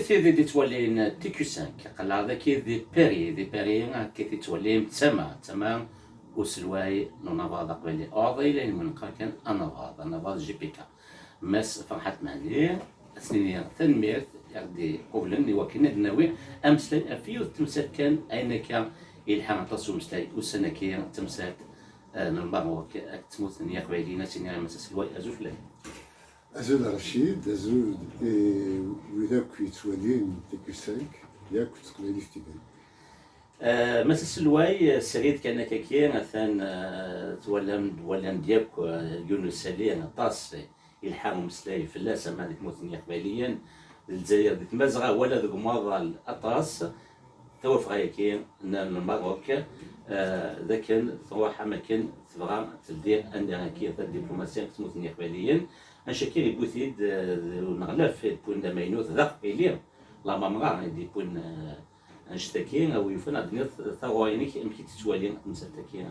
كي دي تولين تي كيو 5 قال هذا كي دي بيري كي تولين تما وسلواي نوفا قبيلي اوضي لين من كان انا جي بي كا مس فرحت معني سنين تنميرت يعني قبل وكنا ناوي امسلي افيو تمسات كان اين كان يلحق تصو مسلاي وسنه كي تمسات نورمالمون تموت نيا قبيلينا سنين مسس الواي ازوف لي أزول رشيد أزول وإذا كنت ولين تيكو 5 ياك تقبلي في تيبان مسس الواي سريد كان كاكي مثلا تولم ديالك يونس سالي طاس يلحق مسلاي فلاس ما ديك موثنيا قبيليا الجزائر ديك مازغا ولا ذوك ماضا الاطاس توافق هيكي المغرب ذاك تروح اماكن تبغى تدير ان كي الدبلوماسيه تموثنيا قبيليا انشكي بوثيد نغلف بون دمينوث ذاك قبيليا لا مامغا يدي بون نشتكي او يفنا دنيا ثوانيك يمكن تتوالي نسلتكي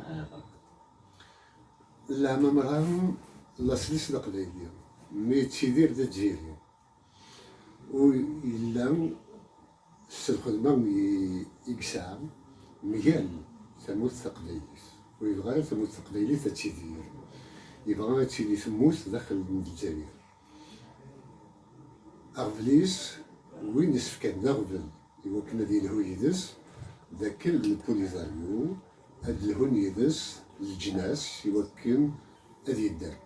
لا مامغا لا سلسلة قبيلية مي تيدير دا تجيري و إلا الخدمة يقسع ميال ثموت ثقليليس ويبغى ثموت ثقليليس تيدير يبغى تيدي ثموت داخل الجزائر أغفليس وين يسفكان داغفل إوا كنا ديالهو يدس ذاك البوليزاريو هاد الهون يدس الجناس يوكن هادي الدار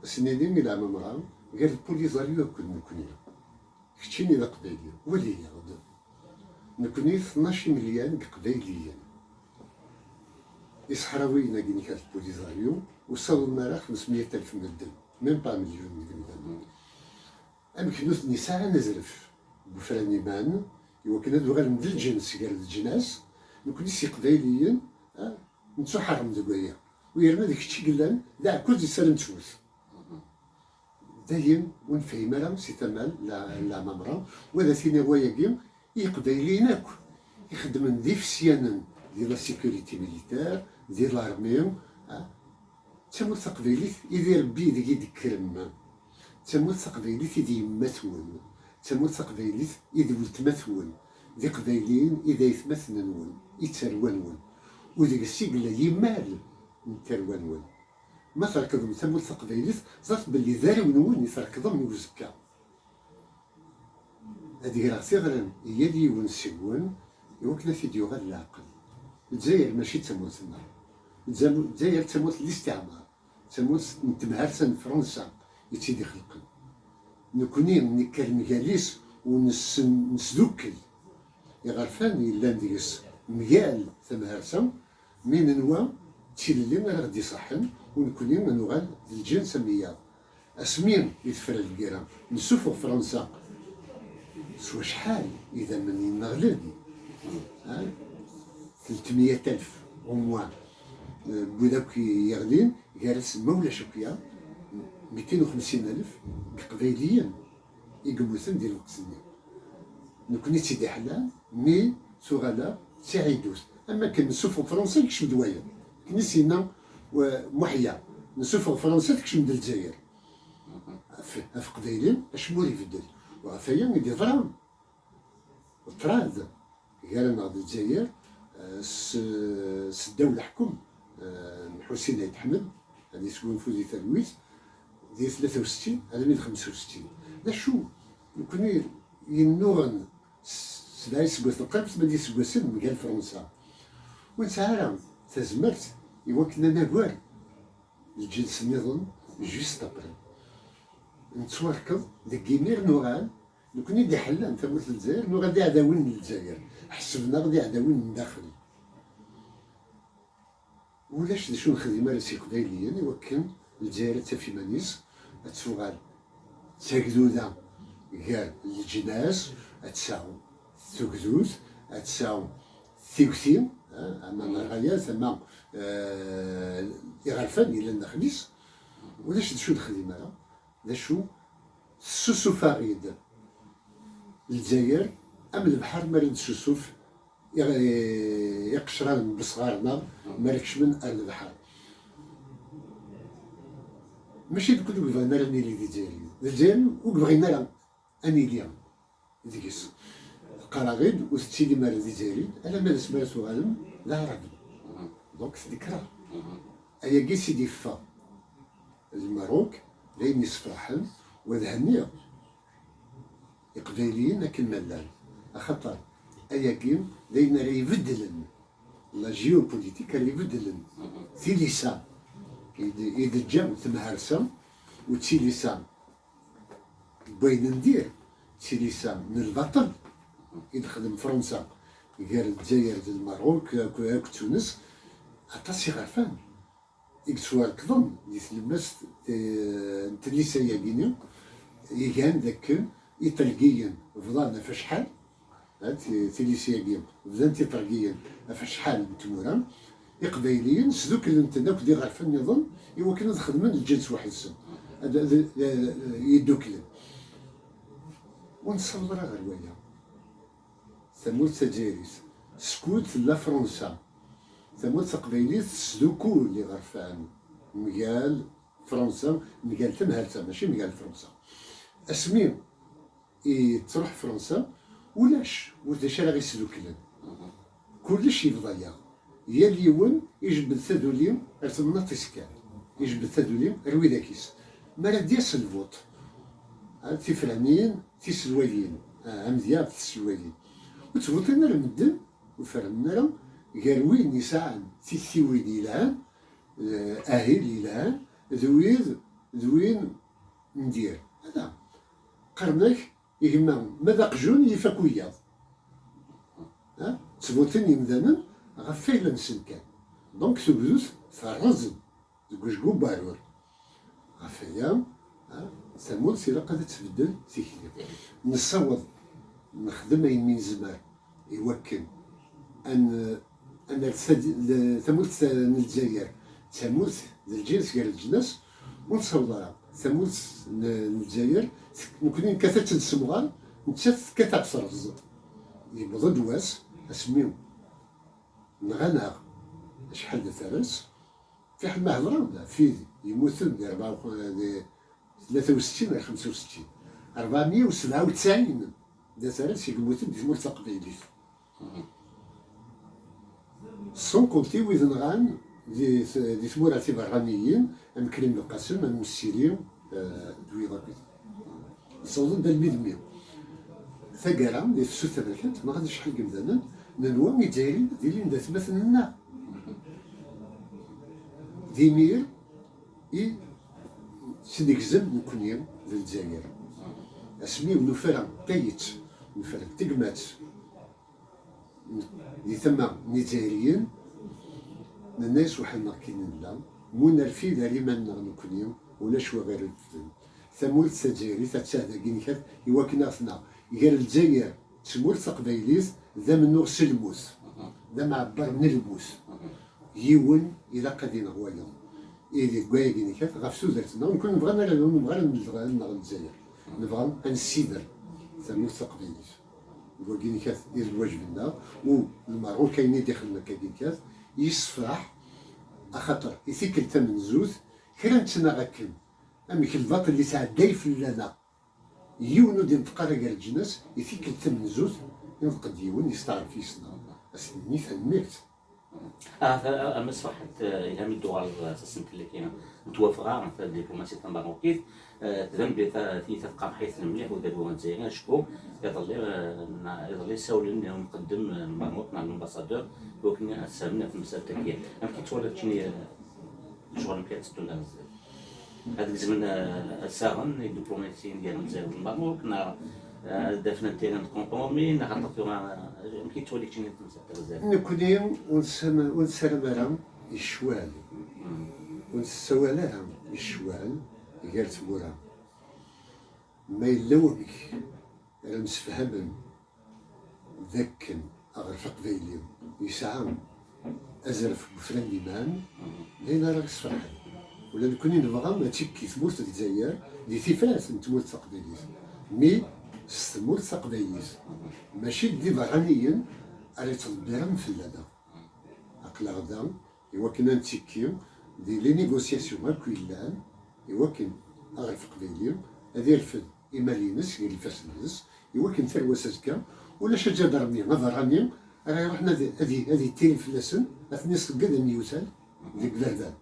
سنيدين من العام مرام غير البوليزاريو نكوني كتشيني ذا قبيلي ولي غدا نكوني 12 مليون قبيليين الصحراويين كاين كاع البوليزاريو وصلنا لها 500,000 مدن ميم با مليون مدن أمكنوث نساء نزرف بوفراني مان إوا كنا دوغا من الجنس قال الجناس نكوني سي قبيليين نتسو حرم دقايا ويرنا ديك الشي قلان لا كل سنة نتفوت دايم ونفهم راه سي تمال لا مامرا وهذا ثاني هو يقيم يقبيليين اكو يخدم ديف سيانن ديال لا سيكوريتي ميليتير ديال لارمي تموت تقبيليت إذا ربي ديك يذكرنا تموت تقبيليت إذا يمثون تموت تقبيليت إذا ولتمثون ذي قبيلين إذا يتمثنون يتروانون وديك الشي قلا يمال نتروانون ما تركضهم تموت تقبيليت زرت باللي ذارونون يتركضهم وزكا هاديك راه صغرا هي اللي ونسيون يوكنا في ديوغا العقل الجزائر ماشي تموتنا الجزائر تموت الاستعمار تموت نتمهرسن فرنسا يتيدي خلقن نكوني نكال مجاليس ونسدوكل يغرفان إلا نديس مجال تمهرسن من نوا تيلي ما غادي صحن ونكوني نوغال الجنس مية اسمين يتفرى الكيران نسوفو فرنسا سوا شحال إذا من نغلب 300,000 أموال بوداك يغلين جالس مولا شوكيا 250,000 قبيليين يقموثن ديال القسنية نكوني تيدي حلال مي سوغالا سعيدوس أما كان نسوفو فرنسا كشم دوايا كنيسينا ومحيا نسوفو فرنسا كشم د الجزائر في قبيلين اش موري في الدل وعفايا ندير فرام الطراد قال ناض الجزائر الدولة حكم حسين عيد حمد هادي سكون فوزي تلويز ديال 63 على 165 دا شو نكوني ينوغن 7 سكوات القلب 8 سكوات مقال فرنسا ونسعى تزمرت إوا كنا ناكوال الجنس النظام جوست أبري نتواركض داك كيمير نوغال نكوني دي حلان تموت الجزائر نوغال دي عداوين من الجزائر حسبنا غادي عداوين من الداخل ولاش شنو نخدم على سي قبيليين يوكن الجزائر حتى في مانيس تسوغال تاكدودا كاع الجناس تساو ثكدوز تساو ثيكثيم اما الغايات ثما يغرفان الى النخليس ولاش شنو نخدم على دا شو السوسوفاغيد الجزائر ام البحر مالين السوسوف يقشران بصغارنا مالكش من البحر ماشي دوك بغينا راني لي ديالي الجزائر وبغينا راه اني اليوم ديكس قراغيد وستيدي مال ديزيري انا ما سمعتو غالم العربي دونك ذكرى ايا كي سيدي فا الماروك لين يصفحن وذهنيا القبايليين لكن ملان خاطر ايا كي لين راه يبدلن لا جيوبوليتيك راه يبدلن في لسان إذا جا تمهرسم وتسي لسان بين ندير تسي لسان من البطل يخدم فرنسا قال الجزائر المغرب تونس عطاسي غرفان يكسوا كظن يسلمس تليسا يابينيو يكان ذاك إيطاليين فضلنا فشحال تليسا يابين فضلنا إيطاليين فشحال تمورا القبايليين سدوك الانتناك دي غرفان يظن إوا كنا خدمن الجنس واحد السن يدوكلن ونصور غير ويا ثمود تجاريس سكوت لا فرنسا ثمود تقبيليت سدوكو اللي غرفان مقال فرنسا مقال تمهرتا ماشي مقال فرنسا اسمي تروح فرنسا ولاش ولاش راه غيسدوكلن كلش يفضيا يا اليوم يجبد ثدوليم ارتمنا تسكان يجبد ثدوليم روي داكيس ما دياس الفوت تيفرانيين تيسلويين مزيان تيسلويين وتفوتنا المدن وفرمنا لهم قال وين يساعد تيثيوين يلان اهل يلان ذوين ندير هذا قرنك يهما ماذا قجون يفاكويا تفوتني مدانا غفيلا نسنكان دونك تبدوس فرزن تقوشقو بارور غفيا ثمود سيلا قد تبدل تيكلي نصوض نخدم يمين زمان يوكل ان ثمود الجزائر ثمود الجنس قال الجنس ونصورها ثمود الجزائر ممكن كثرة السمغان نتشاف كثر صرز يبغى دواس اسميو نغنى شحال د ثلاث في حد ما هضروا في يموتوا دي 63 ولا 65 497 دا ثلاث يموتوا دي تمور تقبيليت سون كونتي ويذ نغان دي تمور تيبرانيين ام كريم القاسم الممثلين دوي غابي صوتن دا الميدميو ثقرا دي فسو ثبركات ما غاديش شحال قمدانا ننوى ميدايرين ديالين دا ثمثلنا ديمير سيديك زم نكونيم في الجزائر اسميو نفرق قيت نفرق تقمات دي ثما نيجيريين الناس وحنا كاينين لا مونا الفيل ريما نكونيم ولا شوا غير الفن ثمول تجاري تتساعد كينيكات إوا كنا ثنا قال الجزائر تمور تقبايليز ذا منو سلموس ذا معبر من الموس يون الى قدينا هو يوم إذا كوايا كينيكات غاف سوزرتنا ونكون نبغى الجزائر نبغى نسيدر ثمول تقبايليز هو كينيكات ديال الواجب لنا والمغرب كاينين داخلنا كينيكات يصفح اخاطر يثيكل ثمن زوز كرا نتسنى غاكن امك الباطل اللي ساعد دايف لنا يونو دي نتقارا كاع الجناس يثيكل ثمن زوز ينقد يون يستعرف يسنا اسني ثميت المصلحة إلهام الدول السنة اللي كاينة متوافقة في الدبلوماسية المغربية تذنب تبقى بحيث المليح ودابا الجزائريين شكو يظل ساولين نقدم المغرب مع الامباسادور ولكن ساهمنا في المسألة التركية يمكن تولد شنو شغل كيتسدونا بزاف هذاك الزمن ساهم الدبلوماسيين ديال الجزائر والمغرب كنا دافنا تيران كونطومي نخاطر يمكن تولي شنو بزاف نكونيم ونسلم راه الشوال ونسوالها الشوال قال تمورا ما يلومك راه مسفهما ذاك اغرفق ذيلي يسعى ازرف بفران ديمان لينا راه صفحان ولا نكوني نبغى ما تشكي ثمورت الجزائر اللي تيفاس نتمور تقبيليس مي ثمور تقبيليس ماشي دي برانيين راه تدبيرها مفلده عقل غدا إوا كنا نتشكيو دي لي نيغوسياسيون هاكو يلان إوا كان أغرف قبيلي هذه الفن إمالينس هي الفاسنس يوكن ثروة سازكا ولا شجا ضربني نظراني راه يروحنا هذه تيري فلاسن اثني صقد ان يوسال ديك بلادان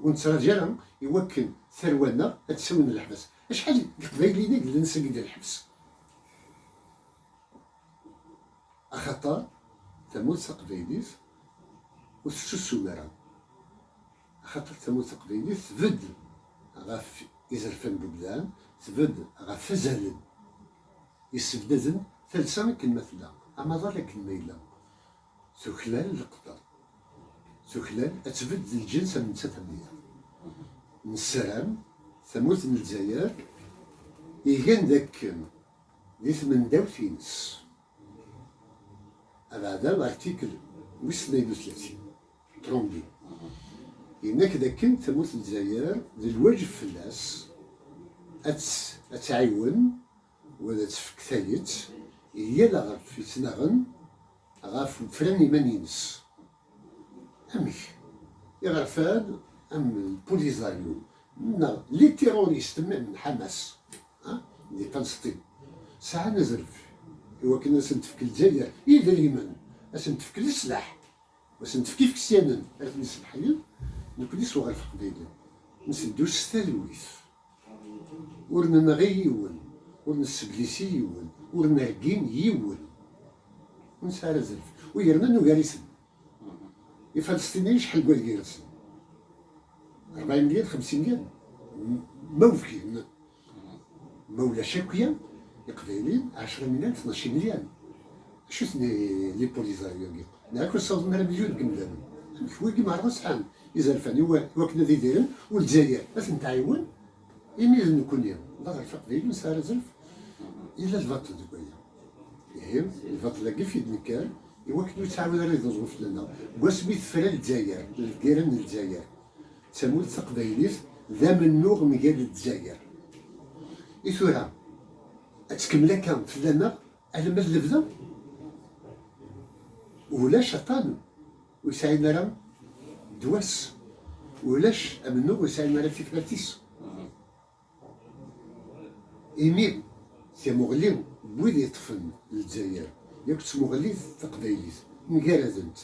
ونتراجع يوكن ثرونا تسوين الحبس شحال قبايلينا اللي نسقد الحبس أخطر ثمود قبايليس وتسوسو مرا خاطر ثمود قبايليس تبد غاف إزرفان بلدان تبد غاف فزالن يسبدزن ثالثا كلمة لا أما ظل كلمة لا سخلال القطر سخلال أتبد الجنس من تثمية من السلام ثمود من الجزائر يجان ذاك ديث من داوثينس بعد الارتيكل ويس 32 ترومبي إنك ذاك ثمود الجزائر للواجب فلاس أتعاون ولا تفك ثالث هي لا غرف في تناغن غاف فران إيمانينس أمك يغرفان أم البوليزاريو لي تيروريست من حماس لي فلسطين ساعة نزرف هو كنا سنتفك الجزائر إذا اليمن سنتفك السلاح وسنتفك كيف كسيانا عرفني سبحيل نكوني صغار في قبيلة نسدوش ستالويث ورنا غير يون ورنا السبليسي يون ورنا رقين يون ونسال زلف ويرنا نوغاريسن الفلسطينيين شحال قال كيرسن 40 مليون 50 مليون موفكين مولا شاكويا القبايلين 10 مليون 12 مليون شو ثني لي بوليزاريو ناكل صوت مليون كملان شوي مع راسحان يزرفاني هو كنا ذي دايرين والجزائر بس نتعاون يميل نكون يوم الله غير قبايل نسال زلف إلا البطل دكويا يهم البطل كيف في المكان يوكلو يتعاون على ظروف لنا واسميت فرا الجزائر الكيران الجزائر تسموت تقبايليس ذا من نوغ مقال الجزائر إثورا أتكمل كان فلانا على ما اللبدا ولا شطان ويساعدنا راه دواس ولاش أمنو ويساعدنا راه في فلاتيس إيميل سي مغلي بويد يطفن الجزائر ياك تمغلي تقبايليس نكارزنت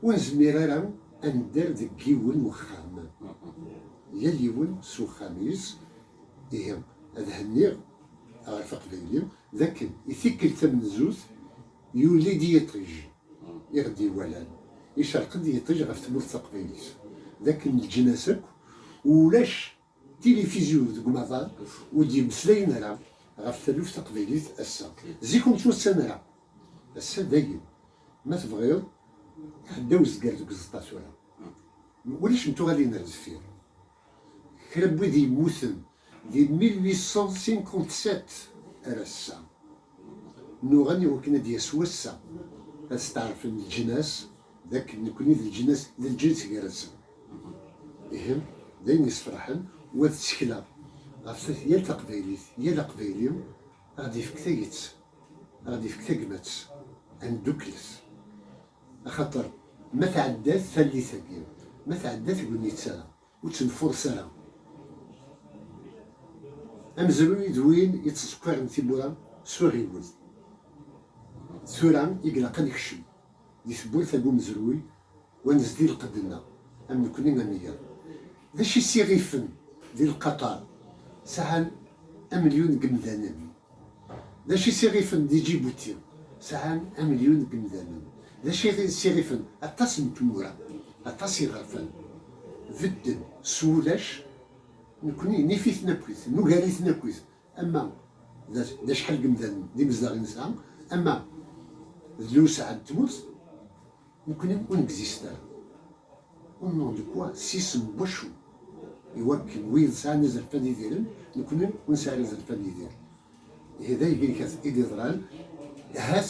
ونزمير راه أندر ذاك كيون وخام يا ليون سو خميس إيه هذا هنيغ عارف قبايلي ذاك يثكل ثمن زوز يولي ديطيج يغدي ولان يشرق ديطيج غف تموت قبايليس ذاك الجناسك ولاش تيليفزيون ذوك مطار ودي مسلاين راه غف ثلوث تقبايليت أسا زيكم شو السنة أسا دايم ما تبغيض حداوز كاع دوك الزطاسورة ولاش نتو غادي نرز فيه كرا بويدي يموتن دي 1857 أرسا نو غني وكنا ديا سوسا باش تعرف الجناس ذاك نكوني ذا الجناس ذا الجنس كرسا إهم داين يسفرحن وتسكلا غف يا تقبايليت يا لقبايليم غادي فيك تايت غادي فيك تاقمات عندوكلس خاطر ما تعدات ثالثة ما تعدات قلني تسالى وتنفر سالى أمزلوني دوين يتسكر نتيبورا سوري ولد سوران يقلقن يخشم دي ثبور ثابو مزروي ونزدي القدنا أم نكوني غنيا ذا شي سيغيفن ديال القطار ساعة مليون قمدانن ذا شي سيغيفن دي جيبوتي ساعة مليون قمدانن ذا شي سيغيفن أطاس نتمورا أطاس يغرفن فدن سولاش نكوني نيفيثنا كويس نوغاريثنا كويس أما ذا شحال قمدانن دي مزداغين ساعة أما ذلو ساعة تموت نكوني ونكزيستا ونون دو كوا سيسم بوشو يوكل وين ساعة نزل فاني ديالن نكوني ونساعة نزل فاني ديال هذا يقول لك إيدي ضران هات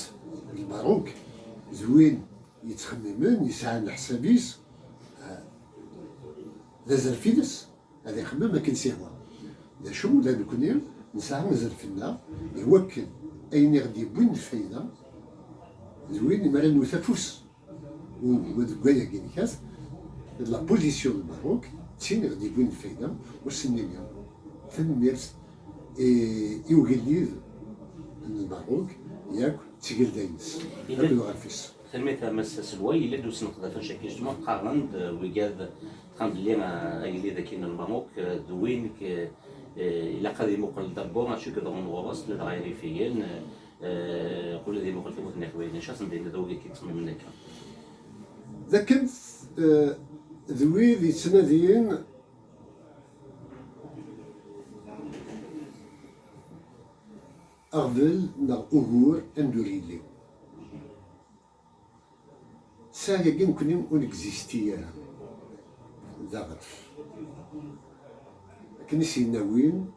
الماروك زوين يتخممن يسعى الحسابيس ذا زرفيدس هذا يخمم ما كنسيهوا ذا شو لا نكوني نسعى نزل فينا يوكل أين يغدي بوين الفايدة زوين مرة نوثفوس ودقايا كينيكاس لا بوزيسيون الماروك تين غادي يكون الفايدة والسنين ثميرت يوجد المغروك ياك تيقل داينس هذا غافيس تلميذ مساس الواي إلا دوس نقدر فنشكل جمع قارند ويقاد تخمد لنا أي اللي ذاكين المغروك دوين إلا قد يمقل دبور شو كذا من ورس للغير فيين قول ذي مقل تموت نخوين شخص بين ذوي كي تصمم منك ذاك ذوي ذي سنادين أغفل نا أغور أندوريلي ساعة كن كنيم أونكزيستيا ذاغر كنسي ناوين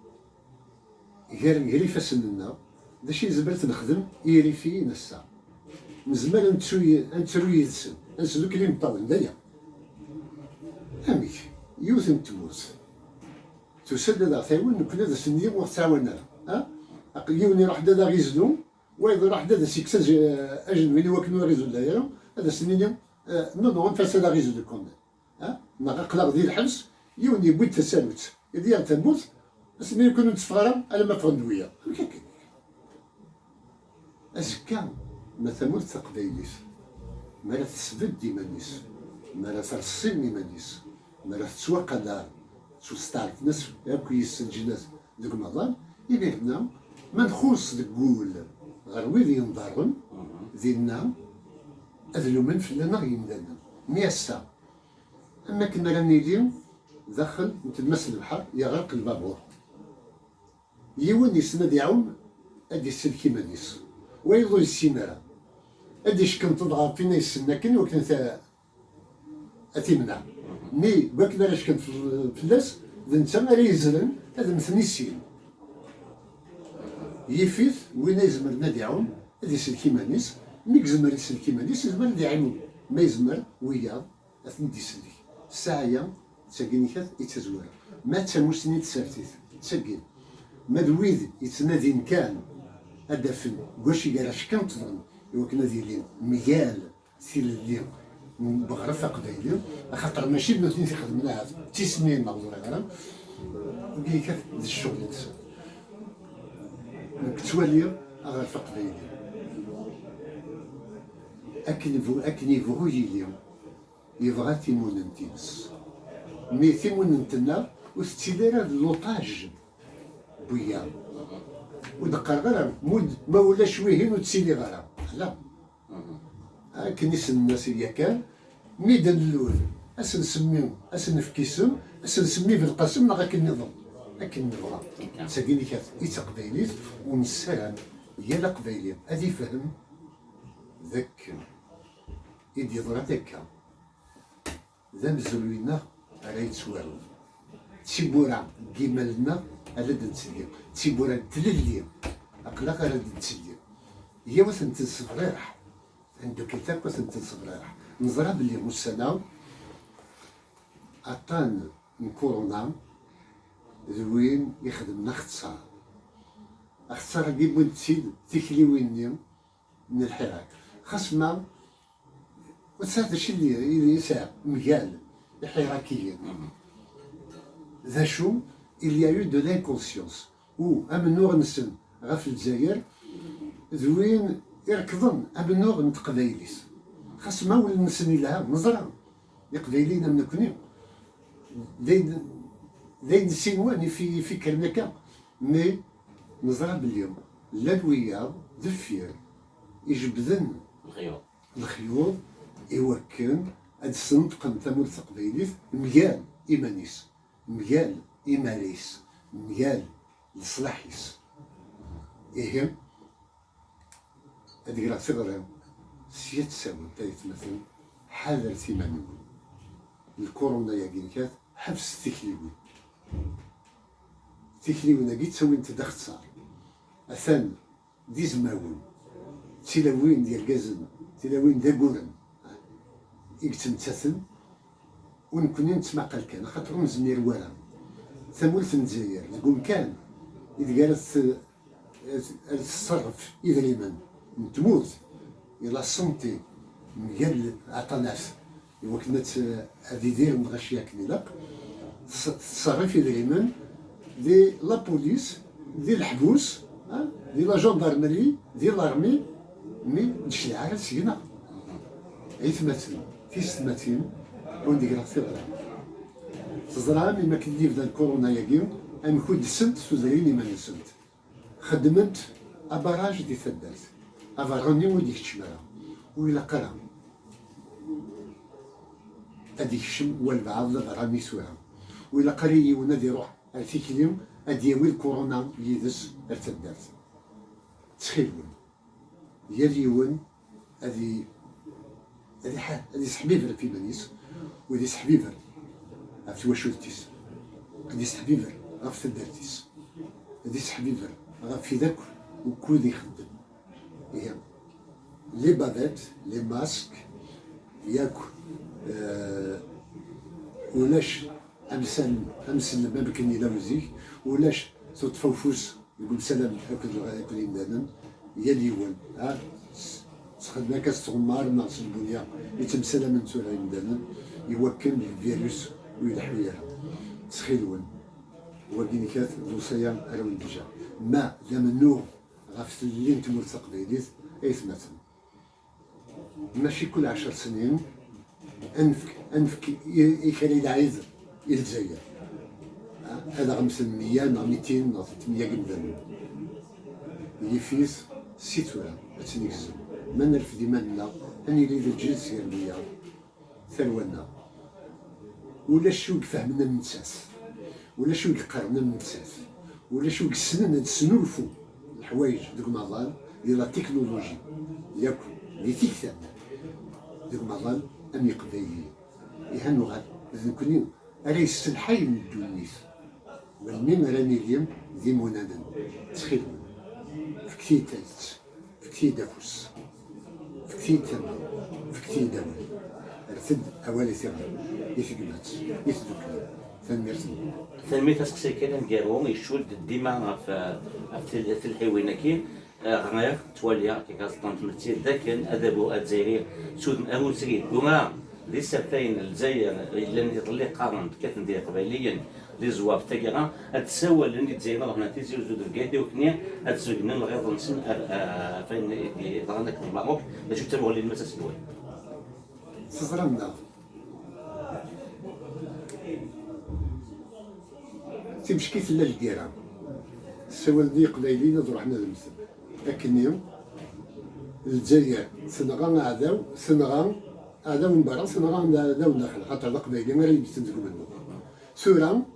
غير فاسننا داشي زبرت نخدم يري في نسا مزمال نتسوي يدسن نسلو كلي مطاول دايا اميك يوث نتموت تسدد عثاون كنا دا سنية وتعاوننا ها يوني راح دا غيزدو وايضا راح دا سيكساج اجن وين وكنو غيزو دايا هذا سنية نو نفاسد غيزو كون ها ما قلق ديال الحبس يوني بويت تسالوت إذا تموت بس ما يكونوا نتفارا على ما فغندوية أزكا ما تموت تقبايليس ما لا تسبد ديمانيس ما لا ترسم ديمانيس ما لا تسوق دار تستعرف ناس ياكو يسجلات دوك المظان يبيعنا ما نخلص تقول غير وين ينضرن ديالنا أذلو من فلنا غيمدانا 100 ساعة أما كنا راني اليوم داخل نتمس البحر يغرق البابور يون يسند يعوم ادي السلكي مانيس ويضو السيمارة ادي شكن تضغط فينا يسنا كن وكن اتمنع مي وكنا لاش كنت فلاس ذا ما يزرن هذا مثل السين يفيت وين يزمر نادي يعوم ادي السلكي مانيس مي يزمر السلكي مانيس يزمر نادي يعوم ما يزمر ويا اثني دي سلكي ساعة تساقيني كات يتزورا ما تساموسني تسارتيت تساقين ما دويد يتنادين كان أدفن واش يقراش كم تظن يوكنا ديالين ميال سيل اليوم بغرفة قبايلين خاطر ماشي بنتني خدمناها 9 سنين مغزورة غير وقيل كات الشغل نسا كتوالي غرفة قبايلين أكني فغوي اليوم يبغى تيمون نتيمس مي تيمون نتنا وستيدير هاد لوطاج بويا ودقر غير مود ما ولا شويهين وتسيلي غير لا كنيس الناس اللي كان ميدان الاول اسنسميو اسنفكيسم اسنسميه بالقسم غاك النظام لكن نبغى ساقيني كات يتقبايليت ونسالم هي القبايليه هذه فهم ذاك يدي ضرا داكا ذا مزلوينا على يتسوالو تيبورا كيما لنا على دنتسلي تيبورا تللي اقلاق على دنتسلي هي وثن تنصفريح عندو كتاب وثن تنصفريح نظرا بلي موسانا عطان من كورونا زوين يخدمنا اختصار كيما تسيد تيكلي ويني من الحراك خاصنا وسات الشي اللي يساع مجال الحراكيين ذا شو il y a eu de l'inconscience و أمنور نسن غاف الجزائر ذوين يركضن أمنور نتقبايليس خاص ما ولا نسني لها نظرة يقبايلينا من كوني داين سينواني في كرنكا مي نظرة باليوم لا الويا دفير يجبدن الخيوط يوكن هاد السنطقة تمول تقبايليس ميال إيمانيس ميال إيمانيس ميال لصلاحيس إيهم هاديك راه صغرا سيات ساون تايت مثلا حاضر ثمانو الكورونا يا كينكات حبس تكليوين كي تسوي انت داخل صار اثان دي زماون تلاوين ديال كازن تلاوين داكورن يكتم تاثن ونكون نسمع قال كان خاطر نزمير ورا ثمولت الجزائر نقول كان اذا قالت الصرف اذا لمن تموت الى السنتي مجال عطاناس وكنت هذه دير مغاشيه كنيلاق تصرف اذا لمن دي لا بوليس ديال الحبوس ديال لا جوندارمري ديال لارمي مي الشعار سينا عيثماتين تيستماتين ونديك راه تيضرا تزرع مما كندير بدا الكورونا ياكي انكون دسنت سوزريني ما نسنت خدمت اباراج دي ثدات افاروني وديك الشماره وإلا قرا هذيك الشم والبعض راني سويها وإلا قري ونادي روح هذيك اليوم أديوي الكورونا يدس ارتدات تخيلون يا اليوم هذه سحبيبر في بنيس وهذه سحبيبر عرفتي واش ولتيس هذه سحبيبر غاف تدارتيس هذه سحبيبر غاف في ذاك وكل يخدم هي لي بافيت لي ماسك ياك ولاش امسن ما بكني لا وزيك ولاش صوت فوفوس يقول سلام اكل يمدانا يا اليوم تخدم كاس تغمار ناقص البنيه يتم سلام نسول يمدانا يوكل الفيروس ويلحويها تخيلون وكيني كات دوسيا اراون ديجا ما دام النور غاف اللي نتمر تقبيليت ايثماتن ماشي كل 10 سنين انفك يخلي العيد الجزائر هذا 500 نا 200 نا 300 قدام يفيس سيتورا تنكزم ما نرفد مالنا اني لي الجنس يرميا ثرونا ولا شو فهمنا من الناس ولا شو قرنا من الناس ولا شو السنن نسنولفو الحوايج دوك مازال ديال لا تكنولوجي ياكل لي تيكتاب دوك مازال امي قبايلي يهنو غاد نكوني راه يستنحي من الدونيس والمين راني اليوم ذي منادن تخيل فكتي تالت فكتي دافوس فكتي تم فكتي داول رتد اوالي ثغر يثقبات يثدوك ثاني تسقسي كلام ديالهم يشود ديما في الحيوانه كي غير تواليا كي كاستون تمثيل ذاك ادب الجزائري سود اول سريد وما لسه كاين الجزائر اللي قارنت كتندير قبيليا لي زواب تاكيرا تساوى اللي الجزائر هنا تيزي وزود الكادي وكنيا تزوجنا لغير نسن فين ضرناك في الماروك باش تتابعوا لي المساس الاول تزرمنا تمشي كيف لا الكيرا سوى دي قبيلين روحنا للمسن لكن اليوم الجزائر سنغان عداو سنغان هذا من برا سنغان هذا من داخل خاطر هذا قبيلي ما راهي تنزلوا منه سورة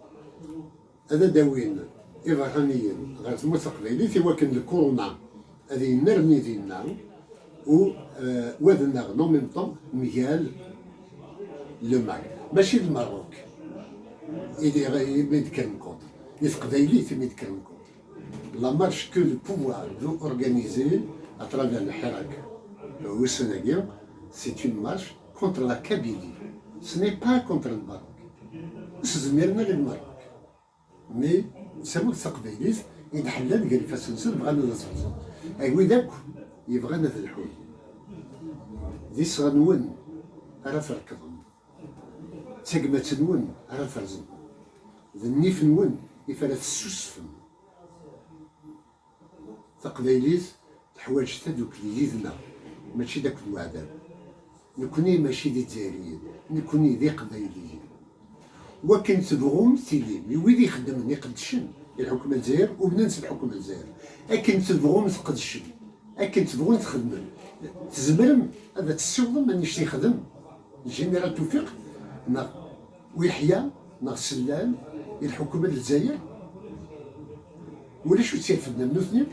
هذا داوين إبراهيميين غير تموت قبيلي تيواكن الكورونا هذه نرمي ديالنا و وذنا نو ميم طون ميال لو ماك ماشي الماروك إلي ميديكال كونتر لي قبايلي في ميديكال كونتر لا مارش كو لو بوفوار دو اورغانيزي اترافير الحراك والسناقيم c'est une marche contre la Kabylie. Ce n'est pas contre le Maroc. C'est le Maroc. Mais c'est mon سقبيليس ينحلل قال فاسنسل بغانا نصرصو ايوا داك يبغانا في الحول دي صغنون راه فركضن تقمة نون راه فرزن ذنيف نون يفرث السوسفن تقبيليس الحوايج تدوك اللي يذنا ماشي داك الوعدان نكوني ماشي دي جزائريين نكوني دي قبايليين وكن تبغوم سيلي ويدي يخدم يقدشن الحكومه الجزائر وبننس الحكومه الجزائر اكن تبغوم تقدشن اكن تبغون تخدم تزمرم هذا تسوضم مانيش تيخدم الجنرال توفيق ويحيى سلال الحكومه الجزائر ولا شو تيرفدنا منو اثنين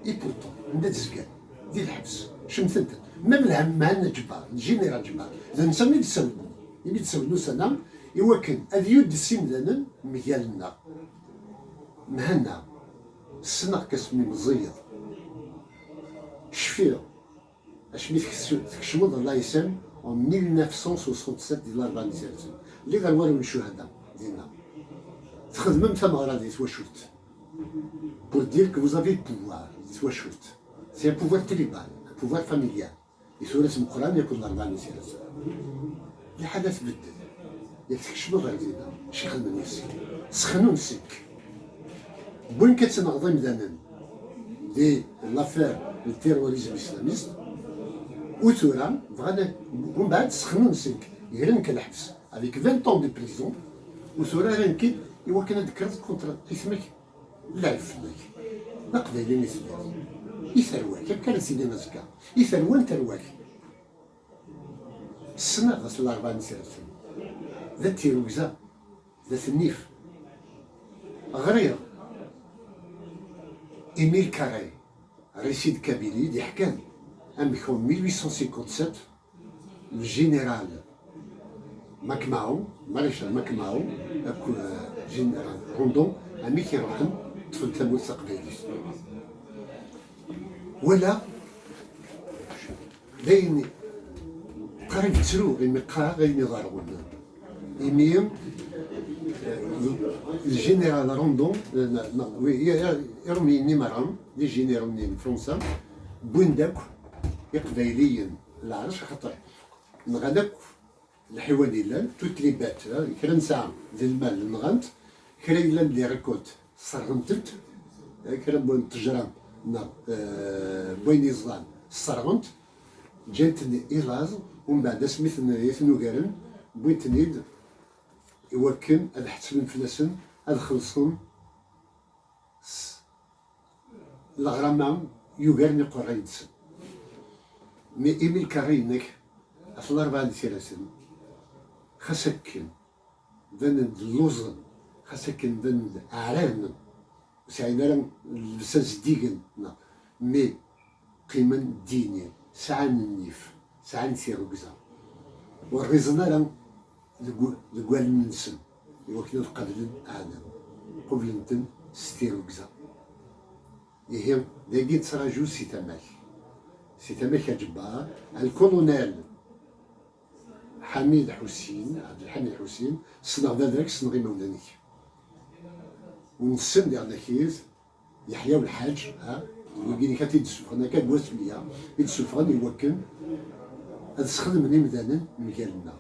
اي بورتون عندها تزكان ديال الحبس شمثنت ما بالهم معنا جبار الجنرال جبار اذا نسمي تسولنا يبي تسولو سنه يوكن اذيود السمدان ميالنا مهنا السنه كاسمي مزيض شفير اش مي تكشمض الله يسلم en 1967 ديال الاربانيزاسيون اللي غنوريو الشهداء ديالنا تخدمم ثمره ديال تواشوت pour dire que vous avez le pouvoir تواشوت c'est un pouvoir tribal un pouvoir familial يسول اسم القران يكون الاربانيزاسيون اللي حدث بدل يكشمض غير ديالنا شي خدمه نفسي سخنوا نسك بوين كتنغضي مدانا دي لافير التيروريزم الاسلاميست وثورة بغانا ومن بعد سخنوا نسلك يهرن كالحبس افيك 20 طون دو بريزون وثورة رانكيد إوا كان ذكرت كونتر اسمك لعب فيك لا قبايلين يسلم يثرواك كان سيدي نزكا يثروان ترواك السنة غاس الأربعة نسرسن ذا تيروزا ذا النيف غرير إيميل كاري رشيد كابيلي دي حكام أمكون 1857 الجنرال ماكماو مارشال ماكماو أكو جنرال روندون أمي كيروحن طفل تموت قبيلي ولا داين قريب ترو غير مقا غير نضارون إميم الجنرال روندون يرمي نيمارام دي جنرال من فرنسا بوين داك قبايليين العرش خاطر نغاداك الحيوان ديال توت لي بات كرا نساعة ديال المال نغنت كرا إلا ندير ريكولت صرغنتت كرا بوين تجرام بوين يزلان صرغنت جاتني إلاز ومن بعد سميت يثنوكارن بوين نيد يوكن هاد حتسبن فلاسن هاد خلصهم الغرامة يوكارني قريدسن مي إيميل كارينك في الأربعة سلاسل خاصك ذن اللوزن خاصك ذن أعلان وسعينا البساس ديجن مي قيمة دينية ساعة النيف ساعة نسيرو كذا والريزنا لقوال ننسن يوكنا القبل آدم قبل نتن ستيرو كذا يهم داكي تراجو سيتاماك جبار الكولونيل حميد حسين عبد الحميد حسين صنع ذاك صنغي مولانيك ونسن ديال داكيز يحيى الحاج وكيني كاتي يدسوفرنا كان بواس ليا يدسوفرن يوكن هاد تخدم مدانا مكالنا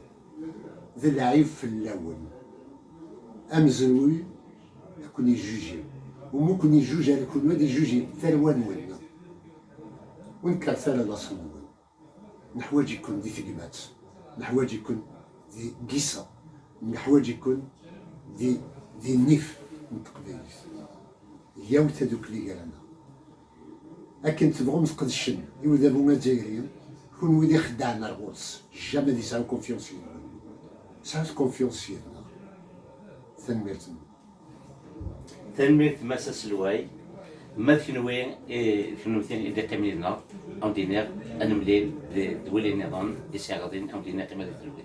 ذا العيب في اللون امزروي يكون يجوجي وممكن يجوج على كل واحد يجوجي ثروان وين ونكر ثلا لاصل وين نحواج يكون دي ثقمات نحواج يكون دي قصة نحواج يكون دي نيف متقبليس ياو تدوك لي قالنا لكن تبغوا نفقد الشم يودا بونا جايرين كون ويدي خدعنا الغوص جامي دي ساو كونفيونس فينا ساو كونفيونس فينا تنمية مساس الواي ما ثنوي ثنوثين إذا قيمنا أو دينار أنا مليل دولي النظام يساعدين أو دينار قيمة الثلوي